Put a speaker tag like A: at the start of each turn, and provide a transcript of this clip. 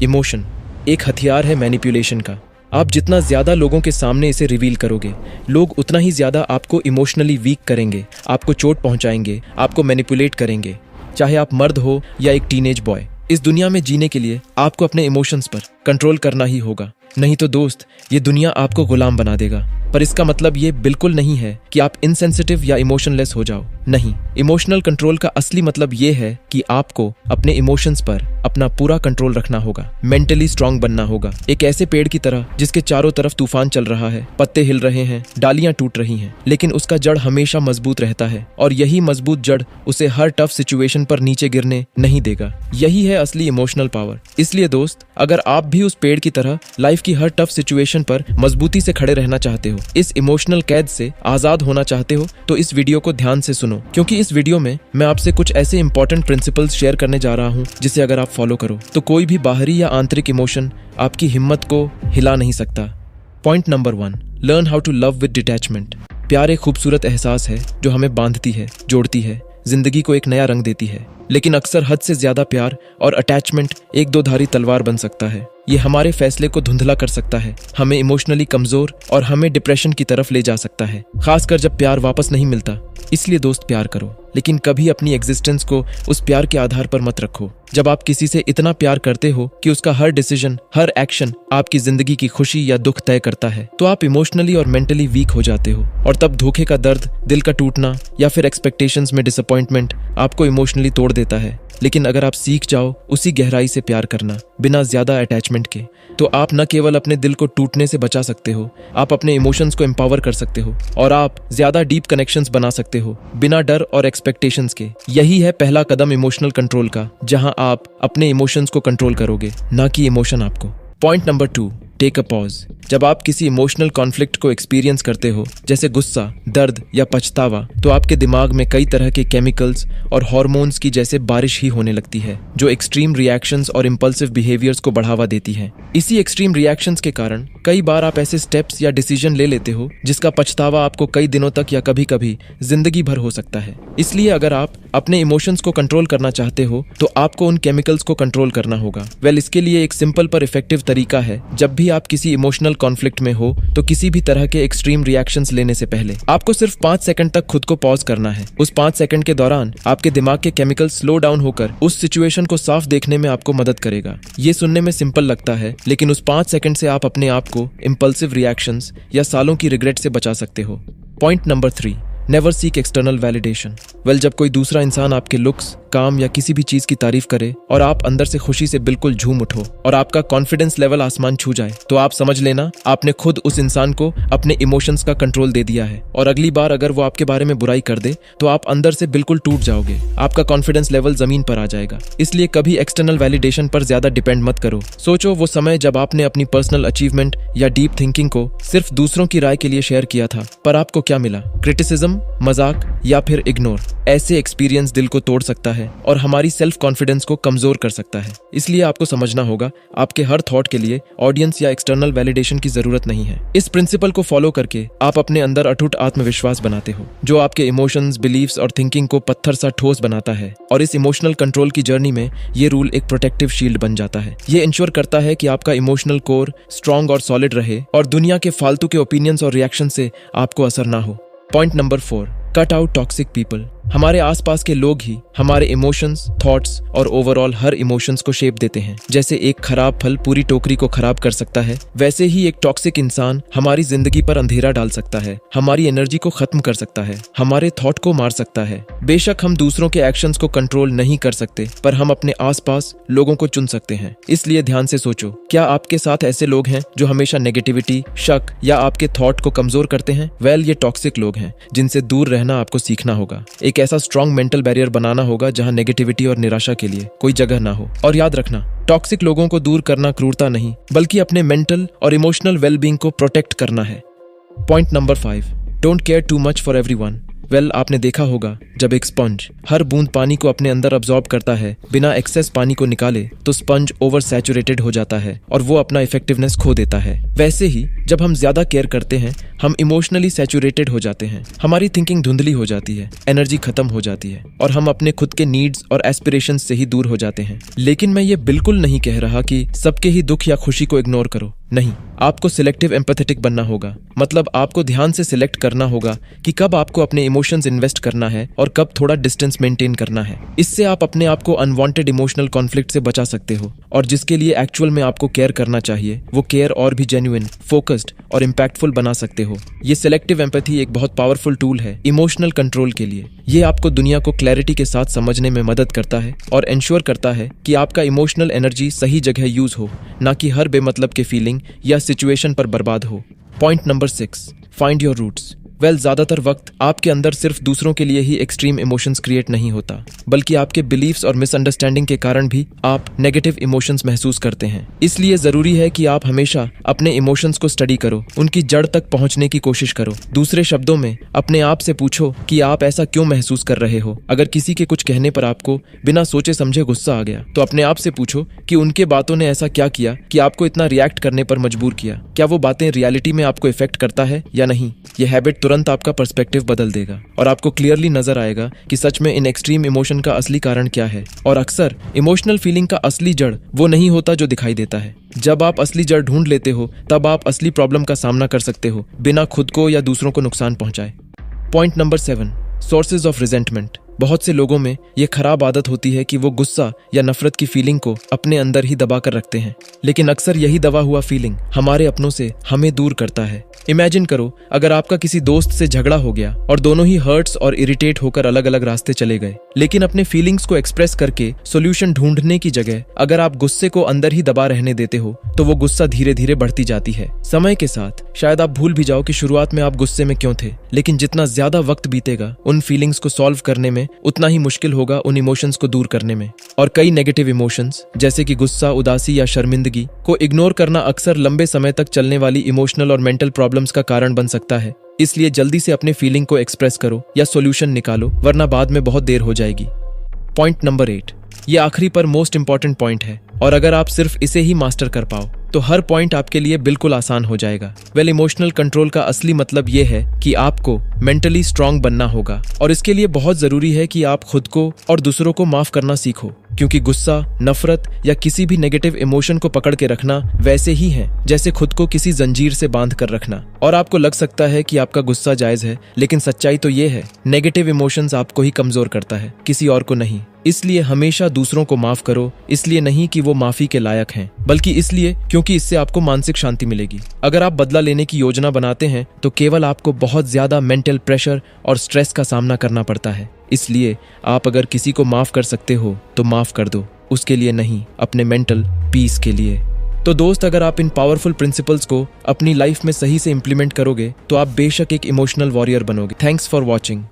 A: Emotion एक हथियार है मैनिपुलेशन का। आप जितना ज्यादा लोगों के सामने इसे रिवील करोगे, लोग उतना ही ज्यादा आपको इमोशनली वीक करेंगे, आपको चोट पहुंचाएंगे, आपको मैनिपुलेट करेंगे। चाहे आप मर्द हो या एक टीनेज बॉय, इस दुनिया में जीने के लिए आपको अपने इमोशंस पर कंट्रोल करना ही होगा। नहीं तो दोस्त, ये दुनिया आपको गुलाम बना देगा। पर इसका मतलब ये बिल्कुल नहीं है कि आप इनसेंसिटिव या इमोशनलेस हो जाओ। नहीं, इमोशनल कंट्रोल का असली मतलब ये है कि आपको अपने इमोशंस पर अपना पूरा कंट्रोल रखना होगा, मेंटली स्ट्रांग बनना होगा। एक ऐसे पेड़ की तरह जिसके चारों तरफ तूफान चल रहा है, पत्ते हिल रहे हैं, डालियां टूट रही हैं, लेकिन उसका जड़ हमेशा मजबूत रहता है और यही मजबूत जड़ उसे हर टफ सिचुएशन पर नीचे गिरने नहीं देगा। यही है असली इमोशनल पावर। इसलिए दोस्त, अगर आप भी उस पेड़ की तरह लाइफ की हर टफ सिचुएशन पर मजबूती से खड़े रहना चाहते हो, इस इमोशनल कैद से आजाद होना चाहते हो, तो इस वीडियो को ध्यान से सुनो, क्योंकि इस वीडियो में मैं आपसे कुछ ऐसे इंपॉर्टेंट प्रिंसिपल्स शेयर करने जा रहा हूँ जिसे अगर आप फॉलो करो तो कोई भी बाहरी या आंतरिक इमोशन आपकी हिम्मत को हिला नहीं सकता। Point number 1, learn how to love with detachment. प्यार एक खूबसूरत एहसास है जो हमें बांधती है, जोड़ती है, जिंदगी को एक नया रंग देती है। लेकिन अक्सर हद से ज्यादा प्यार और अटैचमेंट एक दो धारी तलवार बन सकता है। ये हमारे फैसले को धुंधला कर सकता है, हमें इमोशनली कमजोर और हमें डिप्रेशन की तरफ ले जा सकता है, खासकर जब प्यार वापस नहीं मिलता। इसलिए दोस्त, प्यार करो, लेकिन कभी अपनी एग्जिस्टेंस को उस प्यार के आधार पर मत रखो। जब आप किसी से इतना प्यार करते हो कि उसका हर डिसीजन, हर एक्शन आपकी जिंदगी की खुशी या दुख तय करता है, तो आप इमोशनली और मेंटली वीक हो जाते हो। और तब धोखे का दर्द, दिल का टूटना या फिर एक्सपेक्टेशंस में डिसअपॉइंटमेंट आपको इमोशनली तोड़ देता है। लेकिन अगर आप सीख जाओ उसी गहराई से प्यार करना, बिना ज्यादा अटैचमेंट के, तो आप न केवल अपने दिल को टूटने से बचा सकते हो, आप अपने इमोशंस को एम्पावर कर सकते हो और आप ज्यादा डीप कनेक्शंस बना सकते हो बिना डर और एक्सपेक्टेशंस के। यही है पहला कदम इमोशनल कंट्रोल का, जहां आप अपने इमोशंस को कंट्रोल करोगे, ना कि इमोशन आपको। Point number 2, take a pause. जब आप किसी इमोशनल कॉन्फ्लिक्ट को एक्सपीरियंस करते हो, जैसे गुस्सा, दर्द या पछतावा, तो आपके दिमाग में कई तरह के केमिकल्स और हार्मोन्स की जैसे बारिश ही होने लगती है, जो एक्सट्रीम रिएक्शंस और इंपल्सिव बिहेवियर्स को बढ़ावा देती है। इसी एक्सट्रीम रिएक्शंस के कारण कई बार आप ऐसे स्टेप्स या डिसीजन ले लेते हो जिसका पछतावा आपको कई दिनों तक या कभी कभी जिंदगी भर हो सकता है। इसलिए अगर आप अपने इमोशंस को कंट्रोल करना चाहते हो तो आपको उन केमिकल्स को कंट्रोल करना होगा। इसके लिए एक सिंपल पर इफेक्टिव तरीका है। जब भी आप किसी इमोशनल कॉन्फ्लिक्ट में हो तो किसी भी तरह के एक्सट्रीम रिएक्शंस लेने से पहले आपको सिर्फ 5 सेकंड तक खुद को पॉज करना है। उस 5 सेकंड के दौरान आपके दिमाग के केमिकल्स स्लो डाउन होकर उस सिचुएशन को साफ देखने में आपको मदद करेगा। ये सुनने में सिंपल लगता है, लेकिन उस 5 सेकंड से आप अपने आप को इंपल्सिव रिएक्शंस या सालों की रिग्रेट से बचा सकते हो। Point number 3, never seek external validation. जब कोई दूसरा इंसान आपके लुक्स, काम या किसी भी चीज की तारीफ करे और आप अंदर से खुशी से बिल्कुल झूम उठो और आपका कॉन्फिडेंस लेवल आसमान छू जाए, तो आप समझ लेना आपने खुद उस इंसान को अपने इमोशंस का कंट्रोल दे दिया है। और अगली बार अगर वो आपके बारे में बुराई कर दे तो आप अंदर से बिल्कुल टूट जाओगे, आपका कॉन्फिडेंस लेवल जमीन पर आ जाएगा। इसलिए कभी एक्सटर्नल वैलिडेशन पर ज्यादा डिपेंड मत करो। सोचो वो समय जब आपने अपनी पर्सनल अचीवमेंट या डीप थिंकिंग को सिर्फ दूसरों की राय के लिए शेयर किया था, पर आपको क्या मिला? क्रिटिसिज्म, मजाक या फिर इग्नोर। ऐसे एक्सपीरियंस दिल को तोड़ सकता है और हमारी सेल्फ कॉन्फिडेंस को कमजोर कर सकता है। इसलिए आपको समझना होगा, आपके हर थॉट के लिए ऑडियंस या एक्सटर्नल वैलिडेशन की जरूरत नहीं है। इस प्रिंसिपल को फॉलो करके आप अपने अंदर अटूट आत्मविश्वास बनाते हो, जो आपके इमोशंस, बिलीव्स और थिंकिंग को पत्थर सा ठोस बनाता है। और इस इमोशनल कंट्रोल की जर्नी में ये रूल एक प्रोटेक्टिव शील्ड बन जाता है। ये इंश्योर करता है कि आपका इमोशनल कोर स्ट्रांग और सॉलिड रहे और दुनिया के फालतू के ओपिनियंस और रिएक्शन से आपको असर ना हो। Point number 4, cut out toxic people. हमारे आसपास के लोग ही हमारे इमोशंस, थॉट्स और ओवरऑल हर इमोशंस को शेप देते हैं। जैसे एक खराब फल पूरी टोकरी को खराब कर सकता है, वैसे ही एक टॉक्सिक इंसान हमारी जिंदगी पर अंधेरा डाल सकता है, हमारी एनर्जी को खत्म कर सकता है, हमारे थॉट को मार सकता है। बेशक हम दूसरों के एक्शंस को कंट्रोल नहीं कर सकते, पर हम अपने आसपास लोगों को चुन सकते हैं। इसलिए ध्यान से सोचो, क्या आपके साथ ऐसे लोग हैं जो हमेशा नेगेटिविटी, शक या आपके थॉट को कमजोर करते हैं? ये टॉक्सिक लोग हैं जिनसे दूर रहना आपको सीखना होगा। एक ऐसा स्ट्रॉन्ग मेंटल बैरियर बनाना होगा जहां नेगेटिविटी और निराशा के लिए कोई जगह ना हो। और याद रखना, टॉक्सिक लोगों को दूर करना क्रूरता नहीं, बल्कि अपने मेंटल और इमोशनल वेलबींग को प्रोटेक्ट करना है। Point number 5, don't care too much for everyone. आपने देखा होगा जब एक स्पंज हर बूंद पानी को अपने अंदर अब्सॉर्ब करता है बिना एक्सेस पानी को निकाले, तो स्पंज ओवर सैचुरेटेड हो जाता है और वो अपना इफेक्टिवनेस खो देता है। वैसे ही जब हम ज्यादा केयर करते हैं, हम इमोशनली सैचुरेटेड हो जाते हैं, हमारी थिंकिंग धुंधली हो जाती है, एनर्जी खत्म हो जाती है और हम अपने खुद के नीड्स और एस्पिरेशंस से ही दूर हो जाते हैं। लेकिन मैं ये बिल्कुल नहीं कह रहा कि सबके ही दुख या खुशी को इग्नोर करो। नहीं, आपको सिलेक्टिव एम्पैथेटिक बनना होगा। मतलब आपको ध्यान से सिलेक्ट करना होगा कि कब आपको अपने इमोशंस इन्वेस्ट करना है और कब थोड़ा डिस्टेंस मेंटेन करना है। इससे आप अपने आप को अनवांटेड इमोशनल कॉन्फ्लिक्ट से बचा सकते हो और जिसके लिए एक्चुअल में आपको केयर करना चाहिए, वो केयर और भी जेन्युइन, फोकस्ड और इम्पैक्टफुल बना सकते हो। ये सिलेक्टिव एम्पैथी एक बहुत पावरफुल टूल है इमोशनल कंट्रोल के लिए। ये आपको दुनिया को क्लैरिटी के साथ समझने में मदद करता है और एंश्योर करता है कि आपका इमोशनल एनर्जी सही जगह यूज हो, ना कि हर बेमतलब के फीलिंग या सिचुएशन पर बर्बाद हो। Point number 6, find your roots. ज्यादातर वक्त आपके अंदर सिर्फ दूसरों के लिए ही एक्सट्रीम इमोशंस क्रिएट नहीं होता, बल्कि आपके बिलीफ्स और मिसअंडरस्टैंडिंग के कारण भी आप नेगेटिव इमोशंस महसूस करते हैं। इसलिए जरूरी है कि आप हमेशा अपने इमोशंस को स्टडी करो, उनकी जड़ तक पहुंचने की कोशिश करो। दूसरे शब्दों में, अपने आप से पूछो कि आप ऐसा क्यों महसूस कर रहे हो। अगर किसी के कुछ कहने पर आपको बिना सोचे समझे गुस्सा आ गया, तो अपने आप से पूछो कि उनके बातों ने ऐसा क्या किया कि आपको इतना रिएक्ट करने पर मजबूर किया। क्या वो बातें रियलिटी में आपको इफेक्ट करता है या नहीं। यह हैबिट तुरंत आपका पर्सपेक्टिव बदल देगा और आपको क्लियरली नजर आएगा कि सच में इन एक्सट्रीम इमोशन का असली कारण क्या है। और अक्सर इमोशनल फीलिंग का असली जड़ वो नहीं होता जो दिखाई देता है। जब आप असली जड़ ढूंढ लेते हो, तब आप असली प्रॉब्लम का सामना कर सकते हो बिना खुद को या दूसरों को नुकसान पहुंचाए। Point number 7, sources of resentment. बहुत से लोगों में ये खराब आदत होती है कि वो गुस्सा या नफरत की फीलिंग को अपने अंदर ही दबा कर रखते हैं, लेकिन अक्सर यही दबा हुआ फीलिंग हमारे अपनों से हमें दूर करता है। इमेजिन करो, अगर आपका किसी दोस्त से झगड़ा हो गया और दोनों ही हर्ट्स और इरिटेट होकर अलग अलग रास्ते चले गए, लेकिन अपने फीलिंग्स को एक्सप्रेस करके सॉल्यूशन ढूंढने की जगह अगर आप गुस्से को अंदर ही दबा रहने देते हो, तो वो गुस्सा धीरे धीरे बढ़ती जाती है। समय के साथ शायद आप भूल भी जाओ कि शुरुआत में आप गुस्से में क्यों थे, लेकिन जितना ज्यादा वक्त बीतेगा उन फीलिंग्स को सॉल्व करने में, उतना ही मुश्किल होगा उन इमोशंस को दूर करने में। और कई नेगेटिव इमोशंस जैसे कि गुस्सा, उदासी या शर्मिंदगी को इग्नोर करना अक्सर लंबे समय तक चलने वाली इमोशनल और मेंटल प्रॉब्लम्स का कारण बन सकता है। इसलिए जल्दी से अपने फीलिंग को एक्सप्रेस करो या सॉल्यूशन निकालो, वरना बाद में बहुत देर हो जाएगी। पॉइंट नंबर 8, ये आखिरी पर मोस्ट इंपॉर्टेंट पॉइंट है और अगर आप सिर्फ इसे ही मास्टर कर पाओ तो हर पॉइंट आपके लिए बिल्कुल आसान हो जाएगा। इमोशनल कंट्रोल का असली मतलब ये है कि आपको मेंटली स्ट्रांग बनना होगा और इसके लिए बहुत जरूरी है कि आप खुद को और दूसरों को माफ करना सीखो, क्योंकि गुस्सा, नफरत या किसी भी नेगेटिव इमोशन को पकड़ के रखना वैसे ही है जैसे खुद को किसी जंजीर से बांध कर रखना। और आपको लग सकता है कि आपका गुस्सा जायज है, लेकिन सच्चाई तो ये है, नेगेटिव इमोशंस आपको ही कमजोर करता है, किसी और को नहीं। इसलिए हमेशा दूसरों को माफ करो, इसलिए नहीं कि वो माफी के लायक हैं, बल्कि इसलिए क्योंकि इससे आपको मानसिक शांति मिलेगी। अगर आप बदला लेने की योजना बनाते हैं तो केवल आपको बहुत ज्यादा मेंटल प्रेशर और स्ट्रेस का सामना करना पड़ता है। इसलिए आप अगर किसी को माफ कर सकते हो तो माफ कर दो, उसके लिए नहीं, अपने मेंटल पीस के लिए। तो दोस्त, अगर आप इन पावरफुल प्रिंसिपल्स को अपनी लाइफ में सही से इंप्लीमेंट करोगे तो आप बेशक एक इमोशनल वॉरियर बनोगे। Thanks for watching.